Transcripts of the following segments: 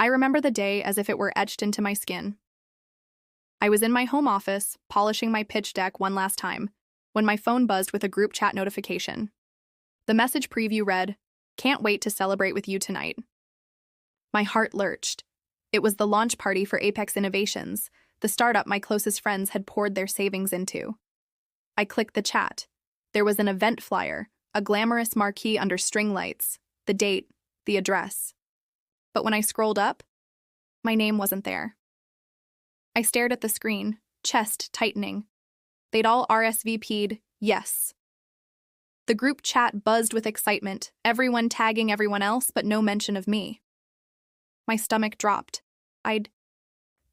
I remember the day as if it were etched into my skin. I was in my home office, polishing my pitch deck one last time, when my phone buzzed with a group chat notification. The message preview read, "Can't wait to celebrate with you tonight." My heart lurched. It was the launch party for Apex Innovations, the startup my closest friends had poured their savings into. I clicked the chat. There was an event flyer, a glamorous marquee under string lights, the date, the address. But when I scrolled up, my name wasn't there. I stared at the screen, chest tightening. They'd all RSVP'd, yes. The group chat buzzed with excitement, everyone tagging everyone else, but no mention of me. My stomach dropped. I'd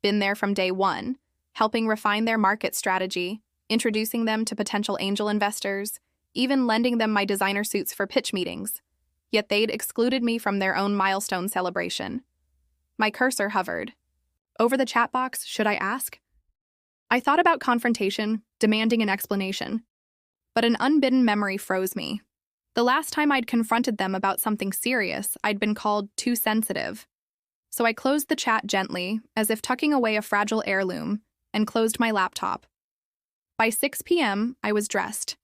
been there from day one, helping refine their market strategy, introducing them to potential angel investors, even lending them my designer suits for pitch meetings. Yet they'd excluded me from their own milestone celebration. My cursor hovered. Over the chat box, should I ask? I thought about confrontation, demanding an explanation. But an unbidden memory froze me. The last time I'd confronted them about something serious, I'd been called too sensitive. So I closed the chat gently, as if tucking away a fragile heirloom, and closed my laptop. By 6 p.m., I was dressed,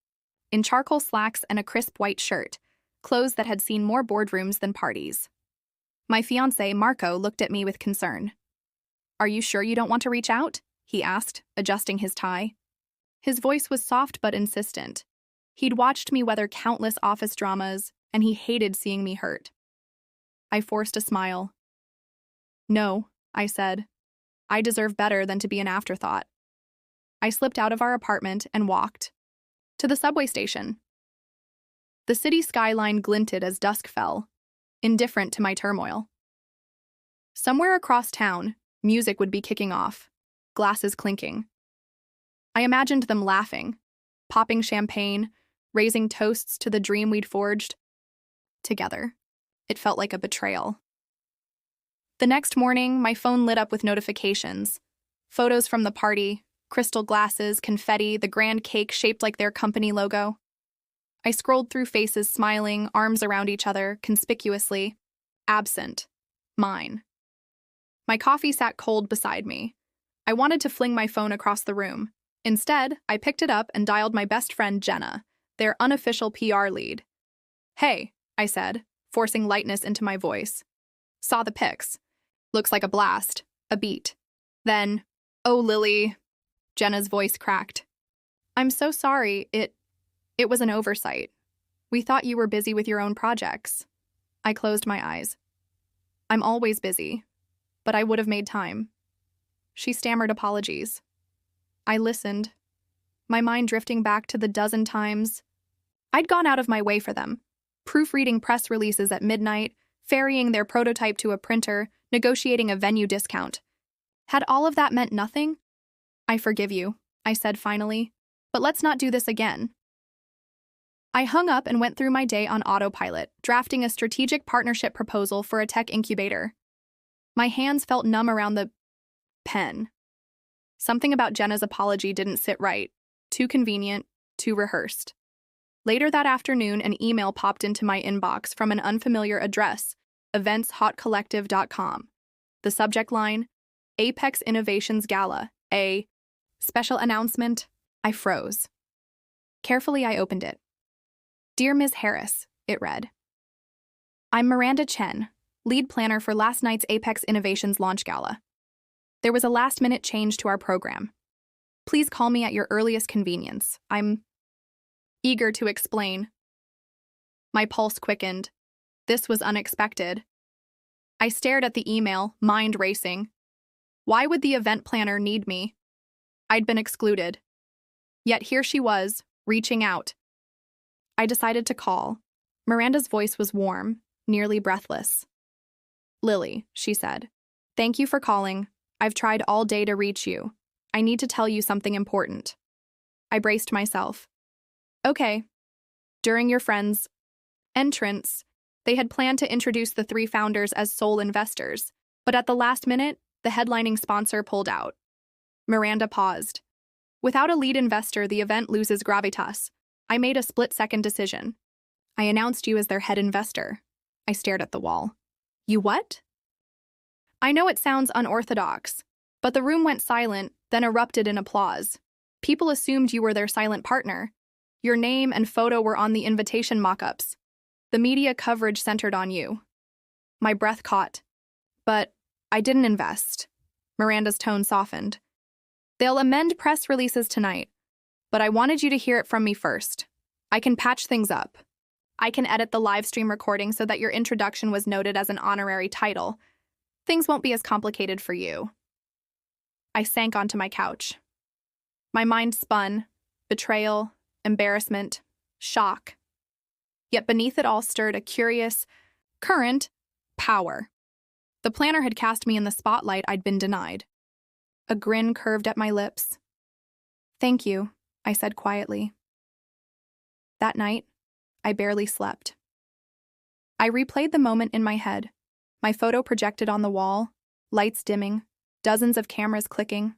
in charcoal slacks and a crisp white shirt, clothes that had seen more boardrooms than parties. My fiancé, Marco, looked at me with concern. "Are you sure you don't want to reach out?" he asked, adjusting his tie. His voice was soft but insistent. He'd watched me weather countless office dramas, and he hated seeing me hurt. I forced a smile. "No," I said. "I deserve better than to be an afterthought." I slipped out of our apartment and walked to the subway station. The city skyline glinted as dusk fell, indifferent to my turmoil. Somewhere across town, music would be kicking off, glasses clinking. I imagined them laughing, popping champagne, raising toasts to the dream we'd forged. Together. It felt like a betrayal. The next morning, my phone lit up with notifications. Photos from the party, crystal glasses, confetti, the grand cake shaped like their company logo. I scrolled through faces smiling, arms around each other, conspicuously. Absent. Mine. My coffee sat cold beside me. I wanted to fling my phone across the room. Instead, I picked it up and dialed my best friend Jenna, their unofficial PR lead. "Hey," I said, forcing lightness into my voice. "Saw the pics. Looks like a blast. A beat." Then, "Oh, Lily," Jenna's voice cracked. "I'm so sorry, it was an oversight. We thought you were busy with your own projects." I closed my eyes. "I'm always busy, but I would have made time." She stammered apologies. I listened, my mind drifting back to the dozen times I'd gone out of my way for them, proofreading press releases at midnight, ferrying their prototype to a printer, negotiating a venue discount. Had all of that meant nothing? "I forgive you," I said finally, "but let's not do this again." I hung up and went through my day on autopilot, drafting a strategic partnership proposal for a tech incubator. My hands felt numb around the pen. Something about Jenna's apology didn't sit right. Too convenient, too rehearsed. Later that afternoon, an email popped into my inbox from an unfamiliar address, eventshotcollective.com. The subject line, Apex Innovations Gala, a special announcement. I froze. Carefully, I opened it. "Dear Ms. Harris," it read. "I'm Miranda Chen, lead planner for last night's Apex Innovations launch gala. There was a last-minute change to our program. Please call me at your earliest convenience. I'm eager to explain." My pulse quickened. This was unexpected. I stared at the email, mind racing. Why would the event planner need me? I'd been excluded. Yet here she was, reaching out. I decided to call. Miranda's voice was warm, nearly breathless. "Lily," she said. "Thank you for calling. I've tried all day to reach you. I need to tell you something important." I braced myself. "Okay." During your friend's entrance, they had planned to introduce the three founders as sole investors, but at the last minute, the headlining sponsor pulled out. Miranda paused. "Without a lead investor, the event loses gravitas. I made a split-second decision. I announced you as their head investor." I stared at the wall. "You what?" I know it sounds unorthodox, but the room went silent, then erupted in applause. People assumed you were their silent partner. Your name and photo were on the invitation mock-ups. The media coverage centered on you. My breath caught. But I didn't invest. Miranda's tone softened. They'll amend press releases tonight, but I wanted you to hear it from me first. I can patch things up. I can edit the live stream recording so that your introduction was noted as an honorary title. Things won't be as complicated for you. I sank onto my couch. My mind spun. Betrayal, embarrassment, shock. Yet beneath it all stirred a curious, current power. The planner had cast me in the spotlight I'd been denied. A grin curved at my lips. Thank you, I said quietly. That night, I barely slept. I replayed the moment in my head, my photo projected on the wall, lights dimming, dozens of cameras clicking,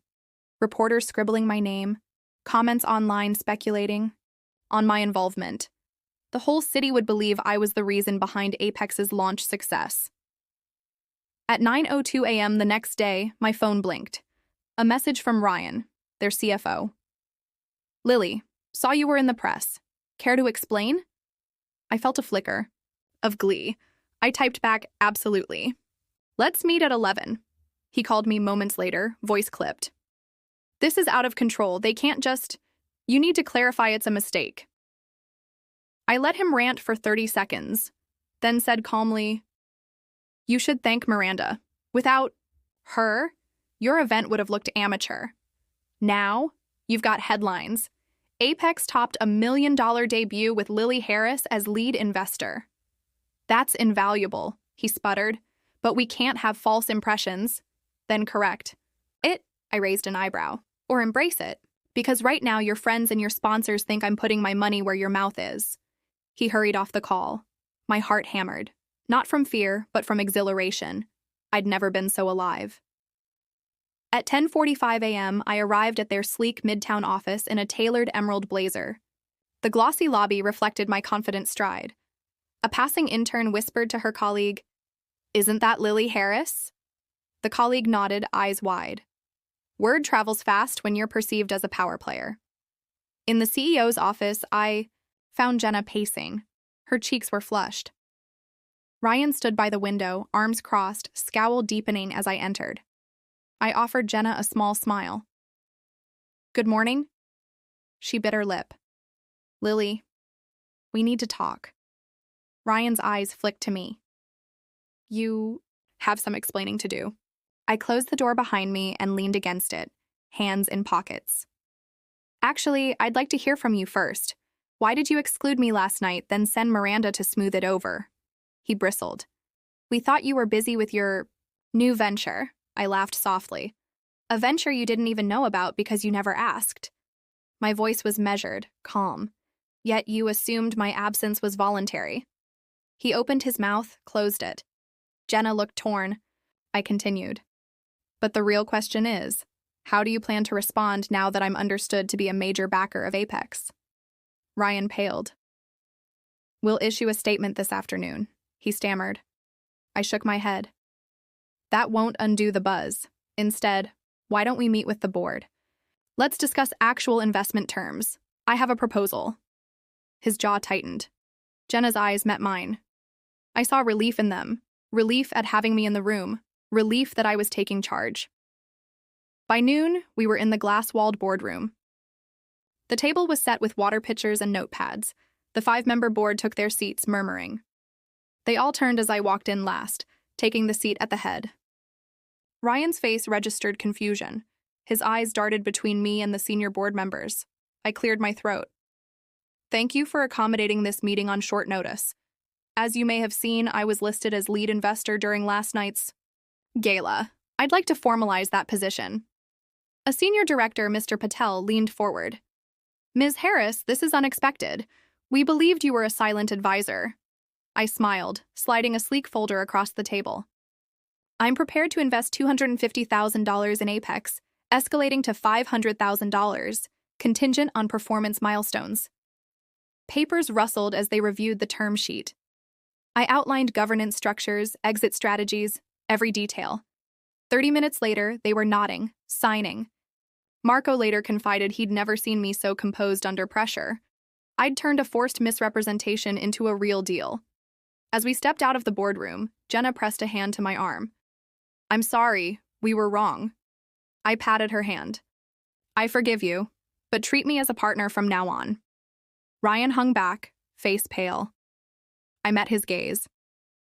reporters scribbling my name, comments online speculating on my involvement. The whole city would believe I was the reason behind Apex's launch success. At 9:02 a.m. the next day, my phone blinked. A message from Ryan, their CFO. Lily, saw you were in the press. Care to explain? I felt a flicker of glee. I typed back, absolutely. Let's meet at 11. He called me moments later, voice clipped. This is out of control. They can't just... You need to clarify it's a mistake. I let him rant for 30 seconds, then said calmly, You should thank Miranda. Without her, your event would have looked amateur. Now, you've got headlines. Apex topped $1 million debut with Lily Harris as lead investor. That's invaluable, he sputtered, but we can't have false impressions. Then correct it, I raised an eyebrow, or embrace it, because right now your friends and your sponsors think I'm putting my money where your mouth is. He hurried off the call. My heart hammered, not from fear, but from exhilaration. I'd never been so alive. At 10:45 a.m., I arrived at their sleek midtown office in a tailored emerald blazer. The glossy lobby reflected my confident stride. A passing intern whispered to her colleague, Isn't that Lily Harris? The colleague nodded, eyes wide. Word travels fast when you're perceived as a power player. In the CEO's office, I found Jenna pacing. Her cheeks were flushed. Ryan stood by the window, arms crossed, scowl deepening as I entered. I offered Jenna a small smile. Good morning? She bit her lip. Lily, we need to talk. Ryan's eyes flicked to me. You have some explaining to do. I closed the door behind me and leaned against it, hands in pockets. Actually, I'd like to hear from you first. Why did you exclude me last night, then send Miranda to smooth it over? He bristled. We thought you were busy with your new venture. I laughed softly. A venture you didn't even know about because you never asked. My voice was measured, calm. Yet you assumed my absence was voluntary. He opened his mouth, closed it. Jenna looked torn. I continued. But the real question is, how do you plan to respond now that I'm understood to be a major backer of Apex? Ryan paled. We'll issue a statement this afternoon, he stammered. I shook my head. That won't undo the buzz. Instead, why don't we meet with the board? Let's discuss actual investment terms. I have a proposal. His jaw tightened. Jenna's eyes met mine. I saw relief in them, relief at having me in the room, relief that I was taking charge. By noon, we were in the glass-walled boardroom. The table was set with water pitchers and notepads. The 5-member board took their seats, murmuring. They all turned as I walked in last, taking the seat at the head. Ryan's face registered confusion. His eyes darted between me and the senior board members. I cleared my throat. Thank you for accommodating this meeting on short notice. As you may have seen, I was listed as lead investor during last night's gala. I'd like to formalize that position. A senior director, Mr. Patel, leaned forward. Ms. Harris, this is unexpected. We believed you were a silent advisor. I smiled, sliding a sleek folder across the table. I'm prepared to invest $250,000 in Apex, escalating to $500,000, contingent on performance milestones. Papers rustled as they reviewed the term sheet. I outlined governance structures, exit strategies, every detail. 30 minutes later, they were nodding, signing. Marco later confided he'd never seen me so composed under pressure. I'd turned a forced misrepresentation into a real deal. As we stepped out of the boardroom, Jenna pressed a hand to my arm. "I'm sorry, we were wrong." I patted her hand. "I forgive you, but treat me as a partner from now on." Ryan hung back, face pale. I met his gaze.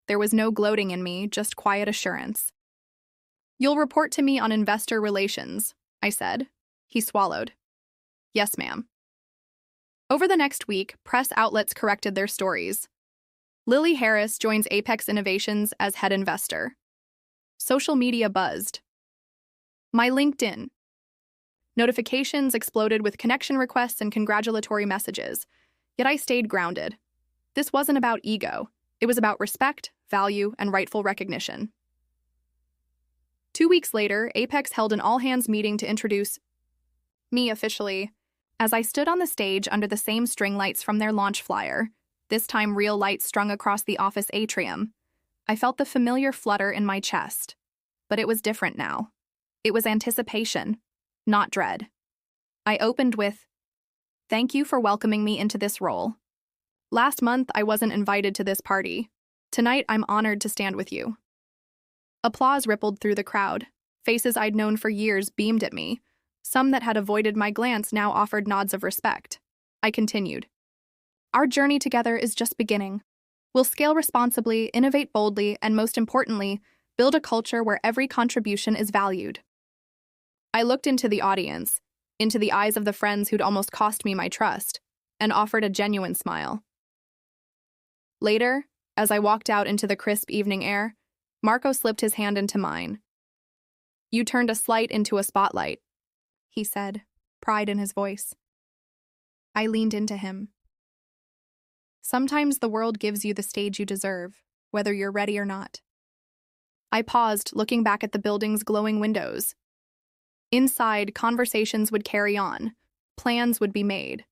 There was no gloating in me, just quiet assurance. "You'll report to me on investor relations," I said. He swallowed. "Yes, ma'am." Over the next week, press outlets corrected their stories. Lily Harris joins Apex Innovations as head investor. Social media buzzed. My LinkedIn. Notifications exploded with connection requests and congratulatory messages, yet I stayed grounded. This wasn't about ego. It was about respect, value, and rightful recognition. 2 weeks later, Apex held an all-hands meeting to introduce me officially. As I stood on the stage under the same string lights from their launch flyer, this time real lights strung across the office atrium, I felt the familiar flutter in my chest. But it was different now. It was anticipation, not dread. I opened with, "Thank you for welcoming me into this role. Last month, I wasn't invited to this party. Tonight, I'm honored to stand with you." Applause rippled through the crowd. Faces I'd known for years beamed at me. Some that had avoided my glance now offered nods of respect. I continued. "Our journey together is just beginning. We'll scale responsibly, innovate boldly, and most importantly, build a culture where every contribution is valued." I looked into the audience, into the eyes of the friends who'd almost cost me my trust, and offered a genuine smile. Later, as I walked out into the crisp evening air, Marco slipped his hand into mine. "You turned a slight into a spotlight," he said, pride in his voice. I leaned into him. "Sometimes the world gives you the stage you deserve, whether you're ready or not." I paused, looking back at the building's glowing windows. Inside, conversations would carry on, plans would be made.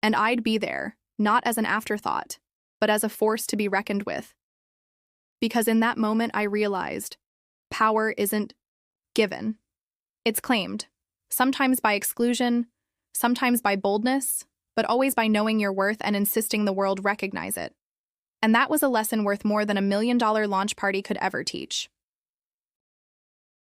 And I'd be there, not as an afterthought, but as a force to be reckoned with. Because in that moment I realized, power isn't given. It's claimed. Sometimes by exclusion, sometimes by boldness, but always by knowing your worth and insisting the world recognize it. And that was a lesson worth more than $1 million launch party could ever teach.